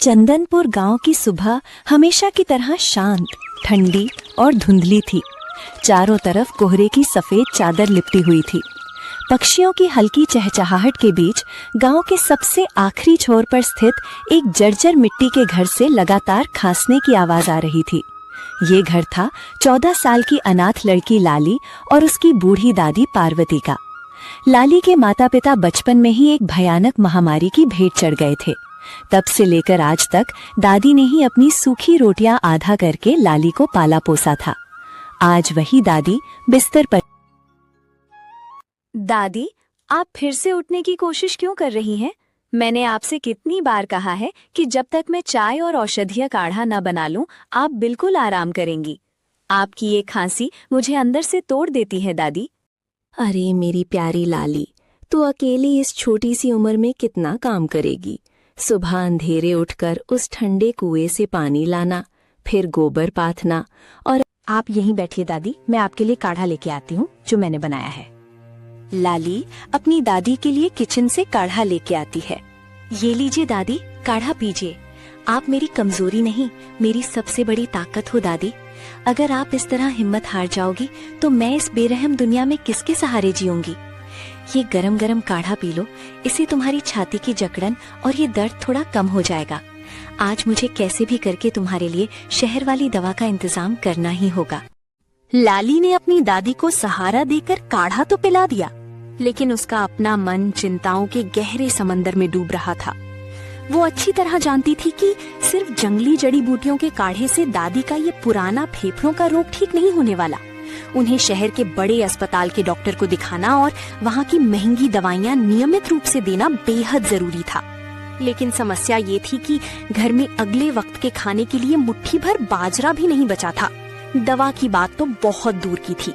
चंदनपुर गांव की सुबह हमेशा की तरह शांत, ठंडी और धुंधली थी। चारों तरफ कोहरे की सफेद चादर लिपटी हुई थी। पक्षियों की हल्की चहचहाहट के बीच गांव के सबसे आखिरी छोर पर स्थित एक जर्जर मिट्टी के घर से लगातार खांसने की आवाज आ रही थी। ये घर था 14 साल की अनाथ लड़की लाली और उसकी बूढ़ी दादी पार्वती का। लाली के माता पिता बचपन में ही एक भयानक महामारी की भेंट चढ़ गए थे। तब से लेकर आज तक दादी ने ही अपनी सूखी रोटियां आधा करके लाली को पाला पोसा था। आज वही दादी बिस्तर पर। दादी, आप फिर से उठने की कोशिश क्यों कर रही हैं? मैंने आपसे कितनी बार कहा है कि जब तक मैं चाय और औषधीय काढ़ा न बना लूं, आप बिल्कुल आराम करेंगी। आपकी ये खांसी मुझे अंदर से तोड़ देती है दादी। अरे मेरी प्यारी लाली, तू अकेली इस छोटी सी उम्र में कितना काम करेगी। सुबह अंधेरे उठकर उस ठंडे कुएं से पानी लाना, फिर गोबर पाथना। और आप यहीं बैठिए दादी, मैं आपके लिए काढ़ा लेके आती हूँ जो मैंने बनाया है। लाली अपनी दादी के लिए किचन से काढ़ा लेके आती है। ये लीजिए दादी, काढ़ा पीजिए। आप मेरी कमजोरी नहीं, मेरी सबसे बड़ी ताकत हो दादी। अगर आप इस तरह हिम्मत हार जाओगी तो मैं इस बेरहम दुनिया में किसके सहारे जीऊंगी। ये गरम गरम काढ़ा पी लो, इससे तुम्हारी छाती की जकड़न और ये दर्द थोड़ा कम हो जाएगा। आज मुझे कैसे भी करके तुम्हारे लिए शहर वाली दवा का इंतजाम करना ही होगा। लाली ने अपनी दादी को सहारा देकर काढ़ा तो पिला दिया, लेकिन उसका अपना मन चिंताओं के गहरे समंदर में डूब रहा था। वो अच्छी तरह जानती थी कि सिर्फ जंगली जड़ी बूटियों के काढ़े से दादी का ये पुराना फेफड़ों का रोग ठीक नहीं होने वाला। उन्हें शहर के बड़े अस्पताल के डॉक्टर को दिखाना और वहाँ की महंगी दवाइयाँ नियमित रूप से देना बेहद जरूरी था। लेकिन समस्या ये थी कि घर में अगले वक्त के खाने के लिए मुट्ठी भर बाजरा भी नहीं बचा था। दवा की बात तो बहुत दूर की थी।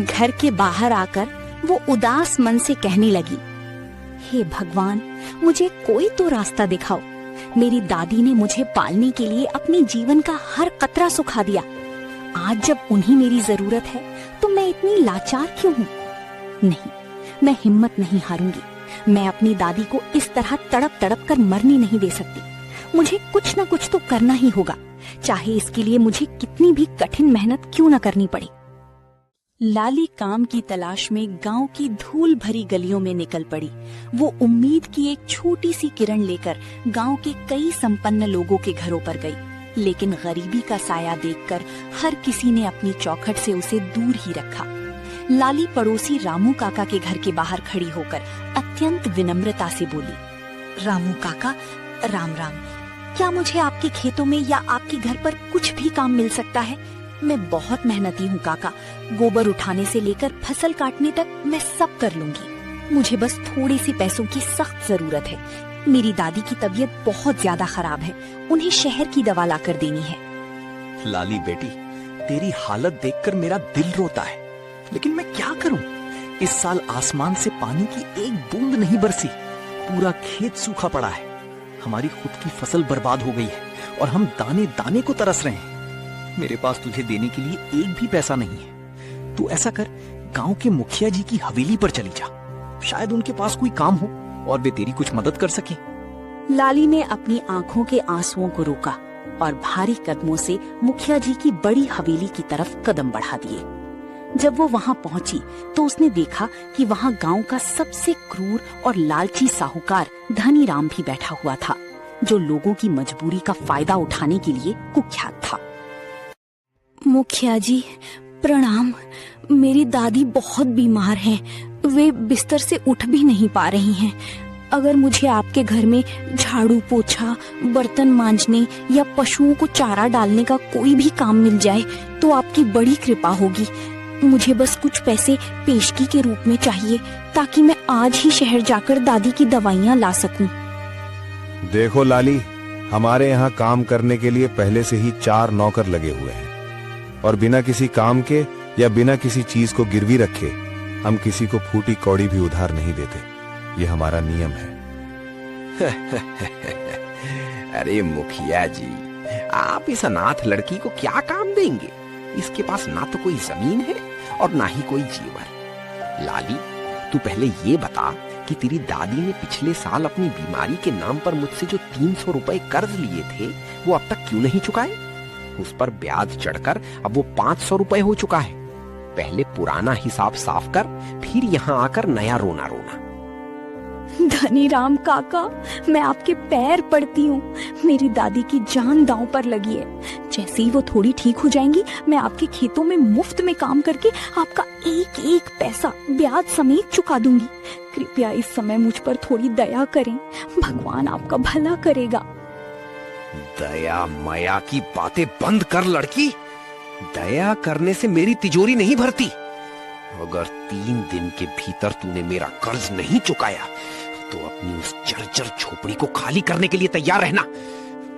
घर के बाहर आकर वो उदास मन से कहने लगी, हे भगवान, मुझे कोई तो रास्ता दिखाओ। मेरी दादी ने मुझे पालने के लिए अपने जीवन का हर कतरा सुखा दिया। आज जब उन्हीं मेरी जरूरत है तो मैं इतनी लाचार क्यों हूँ? नहीं, मैं हिम्मत नहीं हारूंगी। मैं अपनी दादी को इस तरह तड़प तड़प कर मरने नहीं दे सकती। मुझे कुछ न कुछ तो करना ही होगा, चाहे इसके लिए मुझे कितनी भी कठिन मेहनत क्यों न करनी पड़े। लाली काम की तलाश में गांव की धूल भरी गलियों में निकल पड़ी। वो उम्मीद की एक छोटी सी किरण लेकर गांव के कई संपन्न लोगों के घरों पर गई, लेकिन गरीबी का साया देखकर हर किसी ने अपनी चौखट से उसे दूर ही रखा। लाली पड़ोसी रामू काका के घर के बाहर खड़ी होकर अत्यंत विनम्रता से बोली, रामू काका, राम राम। क्या मुझे आपके खेतों में या आपके घर पर कुछ भी काम मिल सकता है? मैं बहुत मेहनती हूँ काका। गोबर उठाने से लेकर फसल काटने तक मैं सब कर लूंगी। मुझे बस थोड़े से पैसों की सख्त जरूरत है। मेरी दादी की तबीयत बहुत ज्यादा खराब है, उन्हें शहर की दवा लाकर देनी है। लाली बेटी, तेरी हालत देखकर मेरा दिल रोता है, लेकिन मैं क्या करूं? इस साल आसमान से पानी की एक बूंद नहीं बरसी। पूरा खेत सूखा पड़ा है। हमारी खुद की फसल बर्बाद हो गई है और हम दाने दाने को तरस रहे हैं। मेरे पास तुझे देने के लिए एक भी पैसा नहीं है। तू ऐसा कर, गांव के मुखिया जी की हवेली पर चली जा। शायद उनके पास कोई काम हो और वे तेरी कुछ मदद कर सके। लाली ने अपनी आंखों के आंसुओं को रोका और भारी कदमों से मुखिया जी की बड़ी हवेली की तरफ कदम बढ़ा दिए। जब वो वहां पहुंची तो उसने देखा कि वहां गांव का सबसे क्रूर और लालची साहूकार धनीराम भी बैठा हुआ था, जो लोगों की मजबूरी का फायदा उठाने के लिए कुख्यात था। मुखिया जी प्रणाम। मेरी दादी बहुत बीमार हैं। वे बिस्तर से उठ भी नहीं पा रही हैं। अगर मुझे आपके घर में झाड़ू पोछा, बर्तन मांजने या पशुओं को चारा डालने का कोई भी काम मिल जाए तो आपकी बड़ी कृपा होगी। मुझे बस कुछ पैसे पेशगी के रूप में चाहिए ताकि मैं आज ही शहर जाकर दादी की दवाइयाँ ला सकूं। देखो लाली, हमारे यहाँ काम करने के लिए पहले से ही 4 नौकर लगे हुए हैं और बिना किसी काम के या बिना किसी चीज को गिरवी रखे हम किसी को फूटी कौड़ी भी उधार नहीं देते। ये हमारा नियम है। अरे मुखिया जी, आप इस अनाथ लड़की को क्या काम देंगे? इसके पास ना तो कोई जमीन है और ना ही कोई जीवन। लाली, तू पहले ये बता कि तेरी दादी ने पिछले साल अपनी बीमारी के नाम पर मुझसे जो 300 रुपए कर्ज लिए थे वो अब तक क्यों नहीं चुकाए? उस पर ब्याज चढ़कर अब वो 500 रुपए हो चुका है। पहले पुराना हिसाब साफ कर, फिर यहाँ आकर नया रोना रोना। धनीराम काका, मैं आपके पैर पड़ती हूँ। मेरी दादी की जान दांव पर लगी है। जैसे ही वो थोड़ी ठीक हो जाएंगी, मैं आपके खेतों में मुफ्त में काम करके आपका एक एक पैसा ब्याज समेत चुका दूंगी। कृपया इस समय मुझ पर थोड़ी दया करें, भगवान आपका भला करेगा। दया मया की बातें बंद कर लड़की। दया करने से मेरी तिजोरी नहीं भरती। अगर 3 दिन के भीतर तूने मेरा कर्ज नहीं चुकाया तो अपनी उस जर्जर झोपड़ी को खाली करने के लिए तैयार रहना।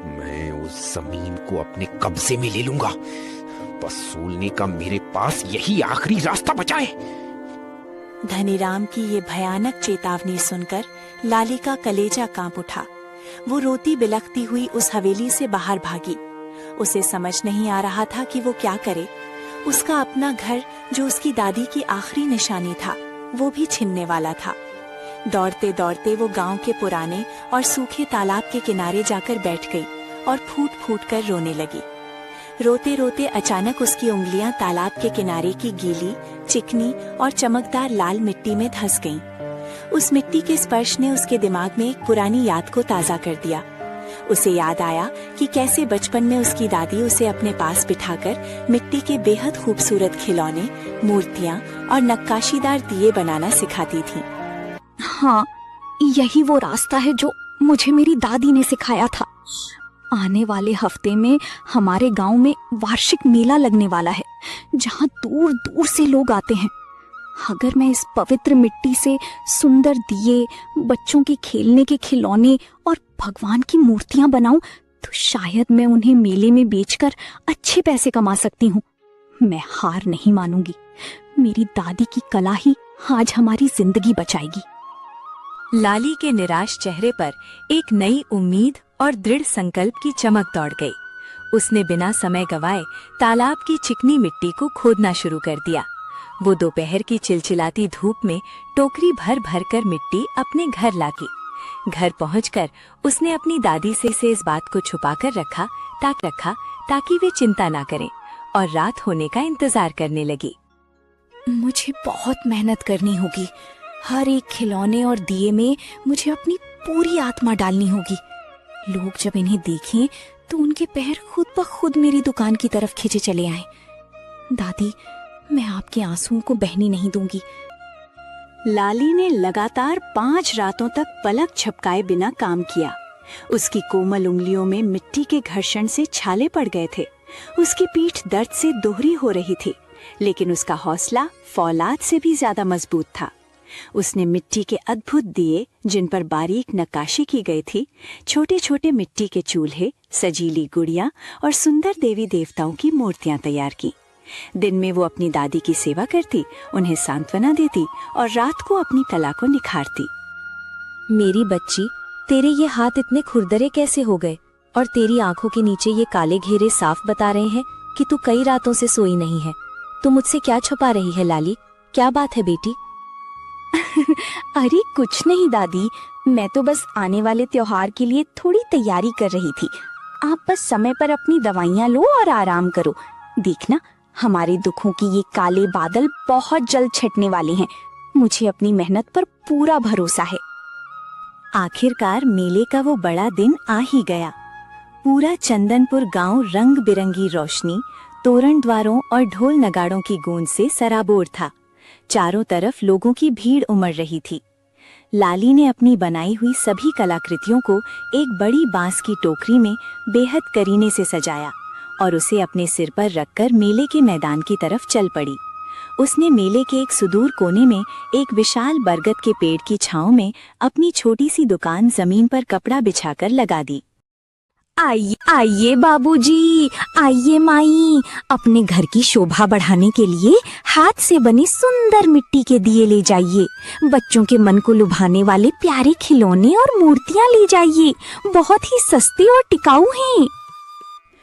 मैं उस जमीन को अपने कब्जे में ले लूंगा। वसूलने का मेरे पास यही आखिरी रास्ता बचा है। धनीराम की ये भयानक चेतावनी सुनकर लाली का कलेजा कांप उठा। वो रोती बिलखती हुई उस हवेली से बाहर भागी। उसे समझ नहीं आ रहा था कि वो क्या करे। उसका अपना घर, जो उसकी दादी की आखिरी निशानी था, वो भी छिनने वाला था। दौड़ते दौड़ते वो गांव के पुराने और सूखे तालाब के किनारे जाकर बैठ गई और फूट फूट कर रोने लगी। रोते रोते अचानक उसकी उंगलियां तालाब के किनारे की गीली, चिकनी और चमकदार लाल मिट्टी में धंस गईं। उस मिट्टी के स्पर्श ने उसके दिमाग में एक पुरानी याद को ताजा कर दिया। उसे याद आया कि कैसे बचपन में उसकी दादी उसे अपने पास बिठाकर मिट्टी के बेहद खूबसूरत खिलौने, मूर्तियां और नक्काशीदार दिए बनाना सिखाती थी। हाँ, यही वो रास्ता है जो मुझे मेरी दादी ने सिखाया था। आने वाले हफ्ते में हमारे गांव में वार्षिक मेला लगने वाला है, जहां दूर दूर से लोग आते हैं। अगर मैं इस पवित्र मिट्टी से सुंदर दिए, बच्चों के खेलने के खिलौने और भगवान की मूर्तियां बनाऊं तो शायद मैं उन्हें मेले में बेचकर अच्छे पैसे कमा सकती हूँ। मैं हार नहीं मानूंगी। मेरी दादी की कला ही आज हमारी जिंदगी बचाएगी। लाली के निराश चेहरे पर एक नई उम्मीद और दृढ़ संकल्प की चमक दौड़ गई। उसने बिना समय गवाए तालाब की चिकनी मिट्टी को खोदना शुरू कर दिया। वो दोपहर की चिलचिलाती धूप में टोकरी भर भर कर मिट्टी अपने घर लागी। घर पहुंचकर उसने अपनी दादी से इस बात को छुपाकर रखा ताकि वे चिंता ना करें, और रात होने का इंतजार करने लगी। मुझे बहुत मेहनत करनी होगी। हर एक खिलौने और दिए में मुझे अपनी पूरी आत्मा डालनी होगी। लोग जब इन्हें देखें तो उनके पैर खुद ब खुद मेरी दुकान की तरफ खींचे चले आएं। दादी, मैं आपके आंसुओं को बहने नहीं दूंगी। लाली ने लगातार 5 रातों तक पलक झपकाए बिना काम किया। उसकी कोमल उंगलियों में मिट्टी के घर्षण से छाले पड़ गए थे। उसकी पीठ दर्द से दोहरी हो रही थी, लेकिन उसका हौसला फौलाद से भी ज्यादा मजबूत था। उसने मिट्टी के अद्भुत दिए, जिन पर बारीक नक्काशी की गई थी, छोटे छोटे मिट्टी के चूल्हे, सजीली गुड़ियां और सुंदर देवी देवताओं की मूर्तियां तैयार की। दिन में वो अपनी दादी की सेवा करती, उन्हें सांत्वना देती और रात को अपनी कला को निखारती। मेरी बच्ची, तेरे ये हाथ इतने खुरदरे कैसे हो गए, और तेरी आंखों के नीचे ये काले घेरे साफ बता रहे हैं कि तू कई रातों से सोई नहीं है। तू मुझसे क्या छुपा रही है लाली? क्या बात है बेटी? अरे कुछ नहीं दादी, मैं तो बस आने वाले त्योहार के लिए थोड़ी तैयारी कर रही थी। आप बस समय पर अपनी दवाइयाँ लो और आराम करो। देखना, हमारे दुखों की ये काले बादल बहुत जल्द छटने वाले हैं। मुझे अपनी मेहनत पर पूरा भरोसा है। आखिरकार मेले का वो बड़ा दिन आ ही गया। पूरा चंदनपुर गांव रंग बिरंगी रोशनी, तोरण द्वारों और ढोल नगाड़ों की गूंज से सराबोर था। चारों तरफ लोगों की भीड़ उमड़ रही थी। लाली ने अपनी बनाई हुई सभी कलाकृतियों को एक बड़ी बांस की टोकरी में बेहद करीने से सजाया और उसे अपने सिर पर रखकर मेले के मैदान की तरफ चल पड़ी। उसने मेले के एक सुदूर कोने में एक विशाल बरगद के पेड़ की छांव में अपनी छोटी सी दुकान जमीन पर कपड़ा बिछाकर लगा दी। आइए आइए बाबूजी, आइए माई, अपने घर की शोभा बढ़ाने के लिए हाथ से बने सुंदर मिट्टी के दिए ले जाइए। बच्चों के मन को लुभाने वाले प्यारे खिलौने और मूर्तियां ले जाइए। बहुत ही सस्ते और टिकाऊ हैं।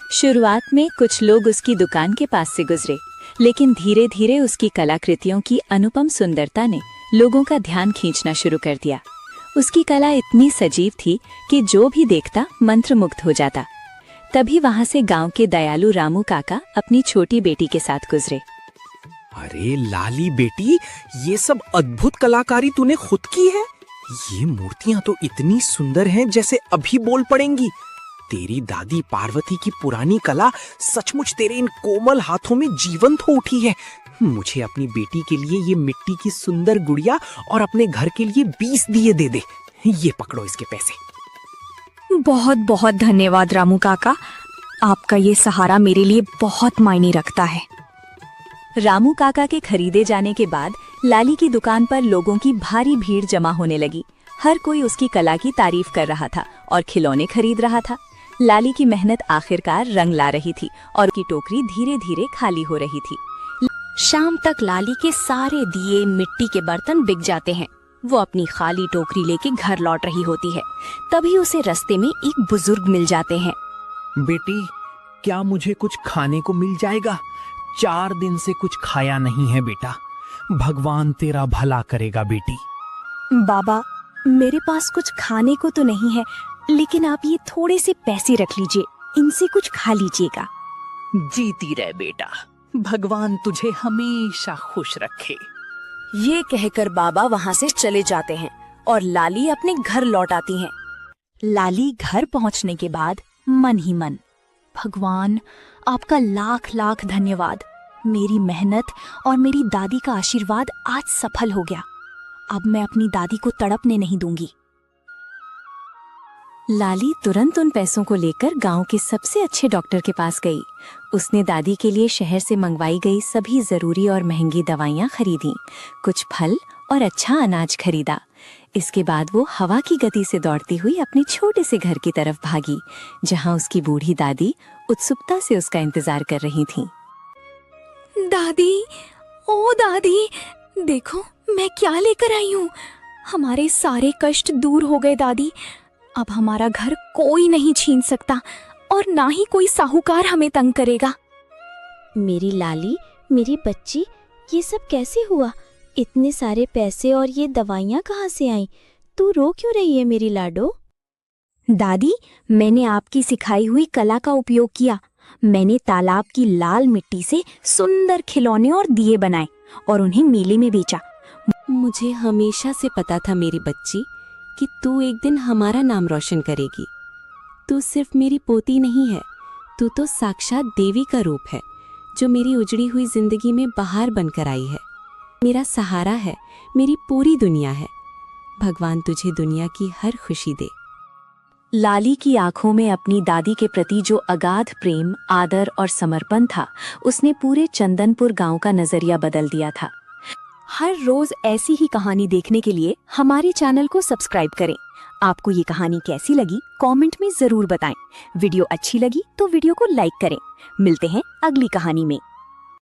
शुरुआत में कुछ लोग उसकी दुकान के पास से गुजरे, लेकिन धीरे धीरे उसकी कलाकृतियों की अनुपम सुंदरता ने लोगों का ध्यान खींचना शुरू कर दिया। उसकी कला इतनी सजीव थी कि जो भी देखता मंत्रमुग्ध हो जाता। तभी वहां से गांव के दयालु रामू काका अपनी छोटी बेटी के साथ गुजरे। अरे लाली बेटी, ये सब अद्भुत कलाकारी तूने खुद की है। ये मूर्तियां तो इतनी सुंदर हैं जैसे अभी बोल पड़ेंगी। तेरी दादी पार्वती की पुरानी कला सचमुच तेरे इन कोमल हाथों में जीवंत हो उठी है। मुझे अपनी बेटी के लिए ये मिट्टी की सुंदर गुड़िया और अपने घर के लिए 20 दिए दे दे। ये पकड़ो इसके पैसे। बहुत बहुत धन्यवाद रामू काका, आपका ये सहारा मेरे लिए बहुत मायने रखता है। रामू काका के खरीदे जाने के बाद लाली की दुकान पर लोगों की भारी भीड़ जमा होने लगी। हर कोई उसकी कला की तारीफ कर रहा था और खिलौने खरीद रहा था। लाली की मेहनत आखिरकार रंग ला रही थी और उसकी टोकरी धीरे धीरे खाली हो रही थी। शाम तक लाली के सारे दिए, मिट्टी के बर्तन बिक जाते हैं। वो अपनी खाली टोकरी लेके घर लौट रही होती है। तभी उसे रास्ते में एक बुजुर्ग मिल जाते हैं। बेटी, क्या मुझे कुछ खाने को मिल जाएगा? 4 दिन से कुछ खाया नहीं है बेटा। भगवान तेरा भला करेगा बेटी। बाबा, मेरे पास कुछ खाने को तो नहीं है, लेकिन आप ये थोड़े से पैसे रख लीजिए, इनसे कुछ खा लीजिएगा। जीती रह बेटा, भगवान तुझे हमेशा खुश रखे। ये कहकर बाबा वहाँ से चले जाते हैं और लाली अपने घर लौट आती हैं। लाली घर पहुंचने के बाद मन ही मन, भगवान आपका लाख लाख धन्यवाद। मेरी मेहनत और मेरी दादी का आशीर्वाद आज सफल हो गया। अब मैं अपनी दादी को तड़पने नहीं दूंगी। लाली तुरंत उन पैसों को लेकर गांव के सबसे अच्छे डॉक्टर के पास गई। उसने दादी के लिए शहर से मंगवाई गई सभी जरूरी और महंगी दवाइयां खरीदी, कुछ फल और अच्छा अनाज खरीदा। इसके बाद वो हवा की गति से दौड़ती हुई अपने छोटे से घर की तरफ भागी, जहां उसकी बूढ़ी दादी उत्सुकता से उसका इंतजार कर रही थीं। दादी, ओ दादी, देखो मैं क्या लेकर आई हूँ। हमारे सारे कष्ट दूर हो गए दादी। अब हमारा घर कोई नहीं छीन सकता और ना ही कोई साहूकार हमें तंग करेगा। मेरी लाली, मेरी बच्ची, ये सब कैसे हुआ? इतने सारे पैसे और ये दवाइयाँ कहाँ से आईं? तू रो क्यों रही है मेरी लाडो? दादी, मैंने आपकी सिखाई हुई कला का उपयोग किया। मैंने तालाब की लाल मिट्टी से सुंदर खिलौने और दिए बनाए और उन्हें मेले में बेचा। मुझे हमेशा से पता था मेरी बच्ची कि तू एक दिन हमारा नाम रोशन करेगी। तू सिर्फ मेरी पोती नहीं है, तू तो साक्षात देवी का रूप है, जो मेरी उजड़ी हुई जिंदगी में बहार बनकर आई है। मेरा सहारा है, मेरी पूरी दुनिया है। भगवान तुझे दुनिया की हर खुशी दे। लाली की आंखों में अपनी दादी के प्रति जो अगाध प्रेम, आदर और समर्पण था, उसने पूरे चंदनपुर गांव का नजरिया बदल दिया था। हर रोज ऐसी ही कहानी देखने के लिए हमारे चैनल को सब्सक्राइब करें। आपको ये कहानी कैसी लगी कमेंट में जरूर बताएं। वीडियो अच्छी लगी तो वीडियो को लाइक करें। मिलते हैं अगली कहानी में।